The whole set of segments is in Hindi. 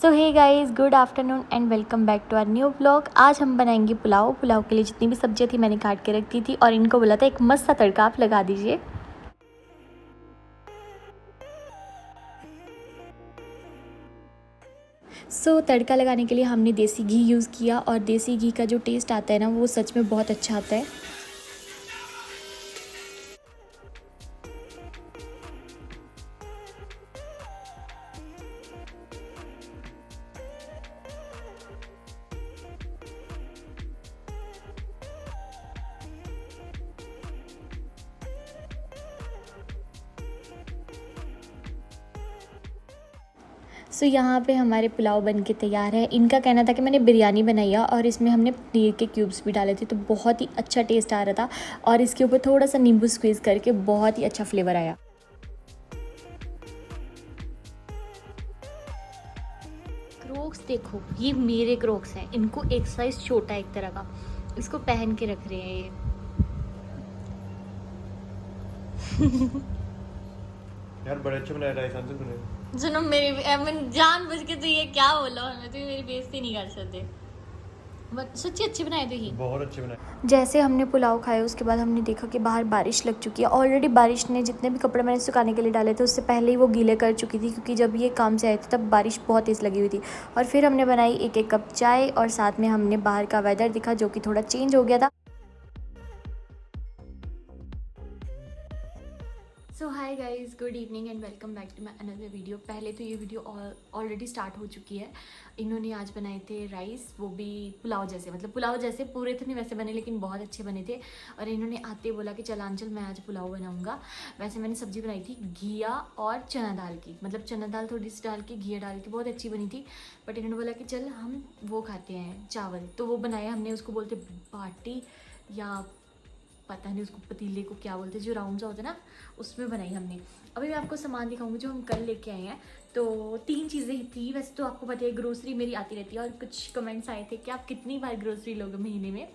So hey guys, good afternoon and welcome back to our new blog. आज हम बनाएंगे पुलाव। पुलाव के लिए जितनी भी सब्जियां थी मैंने काट के रख दी थी और इनको बोला था एक मस्त सा तड़का आप लगा दीजिए। तड़का लगाने के लिए हमने देसी घी यूज़ किया और देसी घी का जो टेस्ट आता है ना वो सच में बहुत अच्छा आता है। यहाँ पे हमारे पुलाव बन के तैयार है। इनका कहना था कि मैंने बिरयानी बनाई है और इसमें हमने पनीर के क्यूब्स भी डाले थे, तो बहुत ही अच्छा टेस्ट आ रहा था और इसके ऊपर थोड़ा सा नींबू स्क्वीज़ करके बहुत ही अच्छा फ्लेवर आया। क्रोक्स देखो, ये मेरे क्रोक्स हैं। इनको एक साइज छोटा एक तरह का, इसको पहन के रख रहे हैं ये। यार बड़े अच्छे बनाए राइस आंसर तूने। सुनो मेरी जानबूझ के तो ये क्या बोला, मैं तो मेरी बेइज्जती नहीं कर सकते, बट सच्ची अच्छे बनाए थे ये, बहुत अच्छे बनाए। जैसे हमने पुलाव खाया उसके बाद हमने देखा कि बाहर बारिश लग चुकी है। ऑलरेडी बारिश ने जितने भी कपड़े मैंने सुखाने के लिए डाले थे उससे पहले ही वो गीले कर चुकी थी, क्योंकि जब ये काम से आए थे तब बारिश बहुत तेज़ लगी हुई थी। और फिर हमने बनाई एक एक कप चाय और साथ में हमने बाहर का वेदर दिखा जो कि थोड़ा चेंज हो गया था। So hi guys, good evening and welcome back to my another video. पहले तो ये वीडियो ऑलरेडी स्टार्ट हो चुकी है। इन्होंने आज बनाए थे राइस, वो भी पुलाव जैसे, मतलब पुलाव जैसे पूरे तो नहीं वैसे बने लेकिन बहुत अच्छे बने थे। और इन्होंने आते बोला कि चल आंचल मैं आज पुलाव बनाऊंगा। वैसे मैंने सब्जी बनाई थी घिया और चना दाल की, मतलब चना दाल थोड़ी सी डाल के घिया डाल के, बहुत अच्छी बनी थी। बट इन्होंने बोला कि चल हम वो खाते हैं चावल, तो वो बनाया हमने। उसको बोलते बाटी या पता नहीं उसको पतीले को क्या बोलते हैं, जो राउंड सा होता है ना, उसमें बनाई हमने। अभी मैं आपको सामान दिखाऊंगी जो हम कल लेके आए हैं। तो 3 चीज़ें थी। वैसे तो आपको पता है ग्रोसरी मेरी आती रहती है और कुछ कमेंट्स आए थे कि आप कितनी बार ग्रोसरी लोगे महीने में।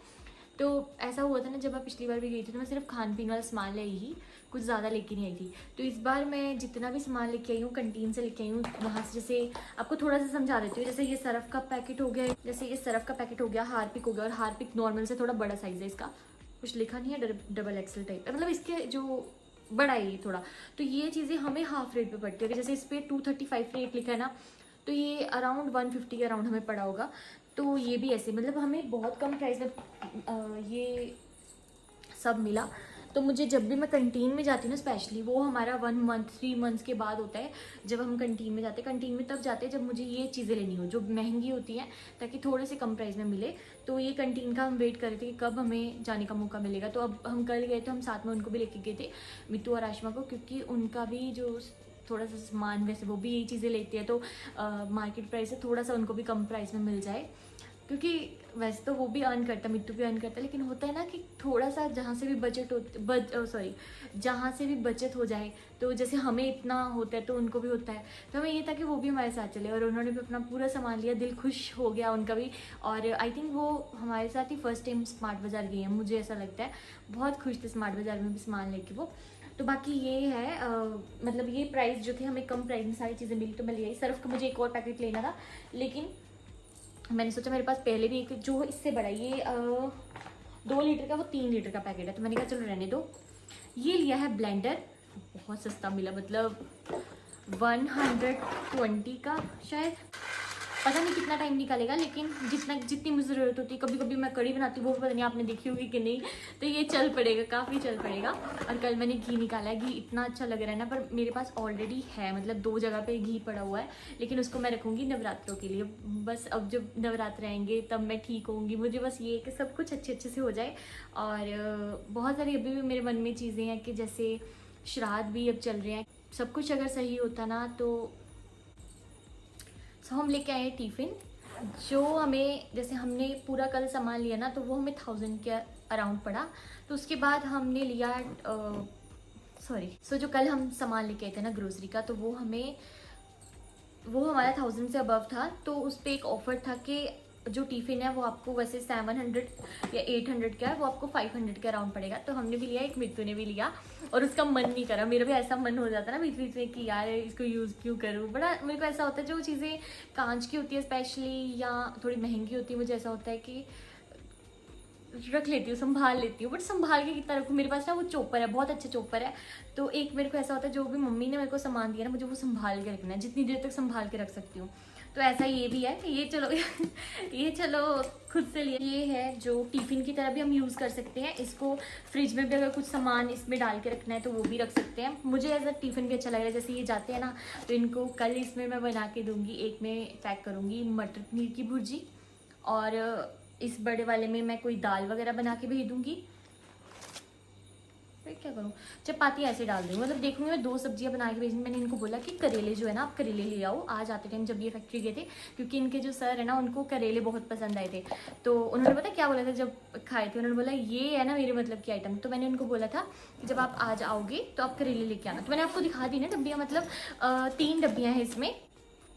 तो ऐसा हुआ था ना, जब मैं पिछली बार भी गई थी तो मैं सिर्फ खान पीने वाला सामान लाई ही, कुछ ज़्यादा लेके नहीं आई थी। तो इस बार मैं जितना भी सामान लेके आई हूँ कंटीन से लेके आई हूँ वहाँ से। जैसे आपको थोड़ा सा समझा देती हूँ, जैसे ये सरफ का पैकेट हो गया, जैसे ये सरफ का पैकेट हो गया, हारपिक हो गया, और हारपिक नॉर्मल से थोड़ा बड़ा साइज़ है इसका, कुछ लिखा नहीं है, डबल एक्सल टाइप, मतलब इसके जो बड़ा है ये थोड़ा। तो ये चीज़ें हमें हाफ रेट पे पड़ती है। जैसे इस पर 235 रेट लिखा है ना, तो ये अराउंड 150 के अराउंड हमें पड़ा होगा। तो ये भी ऐसे, मतलब हमें बहुत कम प्राइस में ये सब मिला। तो मुझे जब भी मैं कंटीन में जाती हूँ ना, स्पेशली वो हमारा 1 मंथ 3 मंथ्स के बाद होता है जब हम कंटीन में जाते हैं। कंटीन में तब जाते हैं जब मुझे ये चीज़ें लेनी हो जो महंगी होती हैं, ताकि थोड़े से कम प्राइस में मिले। तो ये कंटीन का हम वेट कर रहे थे कि कब हमें जाने का मौका मिलेगा। तो अब हम कल गए तो हम साथ में उनको भी लेके गए थे, मित्तू और आशमा को, क्योंकि उनका भी जो थोड़ा सा सामान, वैसे वो भी यही चीज़ें लेती है, तो मार्केट प्राइस से थोड़ा सा उनको भी कम प्राइस में मिल जाए। क्योंकि वैसे तो वो भी अर्न करता, मिट्टू भी अर्न करता, लेकिन होता है ना कि थोड़ा सा जहाँ से भी जहाँ से भी बचत हो जाए, तो जैसे हमें इतना होता है तो उनको भी होता है। तो हमें ये था कि वो भी हमारे साथ चले, और उन्होंने भी अपना पूरा सामान लिया, दिल खुश हो गया उनका भी। और आई थिंक वो हमारे साथ ही फर्स्ट टाइम स्मार्ट बाज़ार गई हैं, मुझे ऐसा लगता है। बहुत खुश थे स्मार्ट बाज़ार में भी सामान लेके वो। तो बाकी ये है, मतलब ये प्राइस जो थे हमें कम प्राइस में सारी चीज़ें मिली, तो मैं ले आई। सर्फ का मुझे एक और पैकेट लेना था, लेकिन मैंने सोचा मेरे पास पहले भी एक जो इससे बड़ा, ये 2 लीटर का, वो 3 लीटर का पैकेट है, तो मैंने कहा चलो रहने दो। ये लिया है ब्लेंडर, बहुत सस्ता मिला, मतलब 120 का शायद, पता नहीं कितना टाइम निकालेगा, लेकिन जितनी मुझे ज़रूरत होती है। कभी कभी मैं कड़ी बनाती हूँ, वो पता नहीं आपने देखी होगी कि नहीं, तो ये चल पड़ेगा, काफ़ी चल पड़ेगा। और कल मैंने घी निकाला है, घी इतना अच्छा लग रहा है ना, पर मेरे पास ऑलरेडी है, मतलब 2 जगह पे घी पड़ा हुआ है, लेकिन उसको मैं रखूँगी नवरात्रों के लिए। बस अब जब नवरात्र आएंगे तब मैं ठीक होंगी। मुझे बस ये कि सब कुछ अच्छे से हो जाए। और बहुत सारी अभी भी मेरे मन में चीज़ें हैं कि जैसे श्राद्ध भी अब चल रहे हैं, सब कुछ अगर सही होता ना तो हम लेके आए टिफ़िन, जो हमें, जैसे हमने पूरा कल सामान लिया ना, तो वो हमें 1000 के अराउंड पड़ा। तो उसके बाद हमने लिया जो कल हम सामान लेके आए थे ना ग्रोसरी का, तो वो हमारा 1000 से अबव था। तो उस पर एक ऑफ़र था कि जो टिफ़िन है वो आपको वैसे 700 या 800 का है, वो आपको 500 के अराउंड पड़ेगा। तो हमने भी लिया, एक मित्तू ने भी लिया और उसका मन नहीं करा। मेरा भी ऐसा मन हो जाता है ना बीच बीच में कि यार इसको यूज़ क्यों करूँ। बड़ा मेरे को ऐसा होता है जो चीज़ें कांच की होती है स्पेशली या थोड़ी महंगी होती है, मुझे ऐसा होता है कि रख लेती हूँ, संभाल लेती हूँ। बट संभाल के कितना रखूँ, मेरे पास ना वो चॉपर है, बहुत अच्छा चॉपर है। तो एक मेरे को ऐसा होता है जो भी मम्मी ने मेरे को सामान दिया ना, मुझे वो संभाल के रखना है, जितनी देर तक संभाल के रख सकती हूँ। तो ऐसा ये भी है, ये चलो ये चलो खुद से लिए। ये है जो टिफ़िन की तरह भी हम यूज़ कर सकते हैं। इसको फ्रिज में भी अगर कुछ सामान इसमें डाल के रखना है तो वो भी रख सकते हैं। मुझे एज अ टिफ़िन भी अच्छा लग रहा है। जैसे ये जाते हैं ना, तो इनको कल इसमें मैं बना के दूँगी। एक में पैक करूँगी मटर पनीर की भुर्जी और इस बड़े वाले में मैं कोई दाल वगैरह बना के भेज दूँगी। फिर क्या करूँ, चपाती ऐसे डाल दूँगी। मतलब देखूँगी मैं 2 सब्जियाँ बना के भेजूँगी। मैंने इनको बोला कि करेले जो है ना, आप करेले ले आओ आज आते टाइम जब ये फैक्ट्री गए थे, क्योंकि इनके जो सर है ना उनको करेले बहुत पसंद आए थे। तो उन्होंने पता क्या बोला था जब खाए थे, उन्होंने बोला ये है ना मेरे मतलब की आइटम। तो मैंने उनको बोला था कि जब आप आज आओगे तो आप करेले लेके आना। तो मैंने आपको दिखा दी ना डब्बियाँ, मतलब 3 डब्बियाँ हैं इसमें।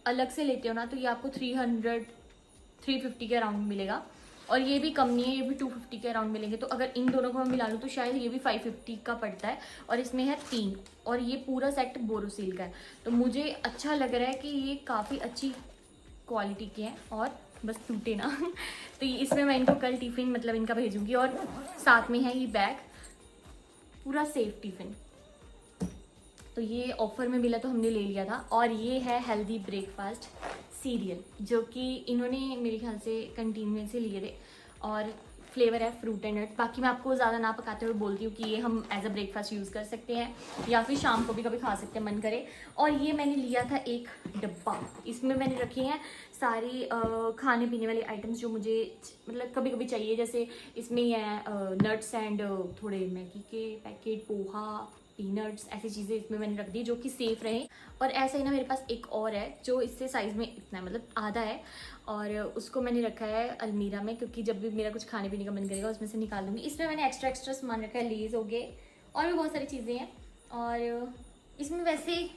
अलग से लेते हो ना तो ये आपको 350 के अराउंड मिलेगा, और ये भी कम नहीं है, ये भी 250 के अराउंड मिलेंगे। तो अगर इन दोनों को मैं मिला लूँ तो शायद ये भी 550 का पड़ता है। और इसमें है 3, और ये पूरा सेट बोरोसिल का है। तो मुझे अच्छा लग रहा है कि ये काफ़ी अच्छी क्वालिटी के हैं और बस टूटे ना तो ये इसमें मैं इनको कल टिफ़िन मतलब इनका भेजूँगी। और साथ में है ये बैग, पूरा सेफ टिफ़िन। तो ये ऑफ़र में मिला तो हमने ले लिया था। और ये है हेल्दी ब्रेकफास्ट सीरियल, जो कि इन्होंने मेरे ख्याल से कंटीन में से लिए थे, और फ्लेवर है फ्रूट एंड नट। बाकी मैं आपको ज़्यादा ना पकाते हुए बोलती हूँ कि ये हम एज अ ब्रेकफास्ट यूज़ कर सकते हैं या फिर शाम को भी कभी खा सकते हैं मन करे। और ये मैंने लिया था एक डब्बा, इसमें मैंने रखी हैं सारी खाने पीने वाली आइटम्स जो मुझे मतलब कभी कभी चाहिए। जैसे इसमें ये है नट्स एंड थोड़े मैगी के पैकेट, पोहा, पीनट्स, ऐसी चीज़ें इसमें मैंने रख दी जो कि सेफ़ रहे। और ऐसा ही ना मेरे पास एक और है जो इससे साइज़ में इतना है, मतलब आधा है, और उसको मैंने रखा है अलमीरा में, क्योंकि जब भी मेरा कुछ खाने पीने का मन करेगा उसमें से निकाल दूँगी। इसमें मैंने एक्स्ट्रा सामान रखा है, लेज़ हो गए और भी बहुत सारी चीज़ें हैं। और इसमें वैसे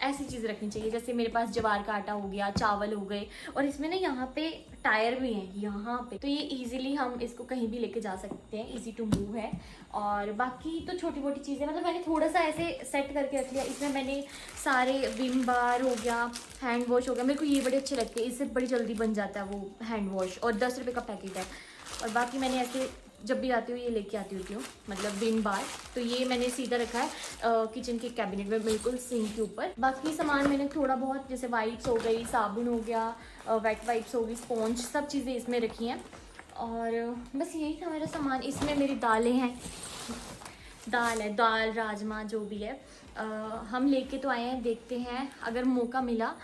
ऐसी चीज़ रखनी चाहिए, जैसे मेरे पास ज्वार का आटा हो गया, चावल हो गए, और इसमें ना यहाँ पे टायर भी हैं यहाँ पे, तो ये इजीली हम इसको कहीं भी लेके जा सकते हैं, इजी टू मूव है। और बाकी तो छोटी मोटी चीज़ें मतलब मैंने थोड़ा सा ऐसे सेट करके रख लिया। इसमें मैंने सारे विम बार हो गया, हैंड वॉश हो गया, मेरे को ये बड़े अच्छे लगते हैं, इससे बड़ी जल्दी बन जाता है वो हैंड वॉश, और 10 रुपये का पैकेट है। और बाकी मैंने ऐसे जब भी आती हूँ ये लेके आती होती हूँ, मतलब विम बार। तो ये मैंने सीधा रखा है किचन के कैबिनेट में, बिल्कुल सिंक के ऊपर। बाकी सामान मैंने थोड़ा बहुत जैसे वाइप्स हो गई, साबुन हो गया, वेट वाइप्स हो गई, स्पॉन्ज, सब चीज़ें इसमें रखी हैं। और बस यही था मेरा सामान। इसमें मेरी दालें हैं, दाल है, दाल राजमा जो भी है। हम लेके तो आए हैं, देखते हैं अगर मौका मिला।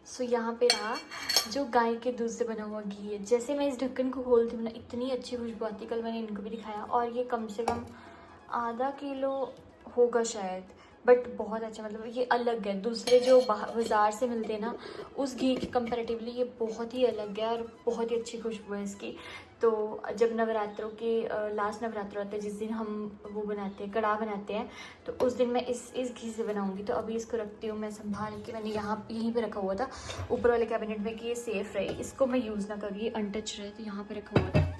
सो यहाँ पे रहा जो गाय के दूध से बना हुआ घी है। जैसे मैं इस ढक्कन को खोलती हूँ ना, इतनी अच्छी खुशबू आती है। कल मैंने इनको भी दिखाया, और ये कम से कम आधा किलो होगा शायद, बट बहुत अच्छा, मतलब ये अलग है। दूसरे जो बाज़ार से मिलते हैं ना उस घी के कंपैरेटिवली ये बहुत ही अलग है और बहुत ही अच्छी खुशबू है इसकी। तो जब नवरात्रों के लास्ट नवरात्र होता है जिस दिन हम वो बनाते हैं, कड़ाह बनाते हैं, तो उस दिन मैं इस घी से बनाऊंगी। तो अभी इसको रखती हूँ मैं संभाल के। मैंने यहीं पे रखा हुआ था ऊपर वाले कैबिनेट में कि ये सेफ़ रहे, इसको मैं यूज़ ना करूँ, ये अनटच रहे, तो यहाँ पे रखा हुआ था।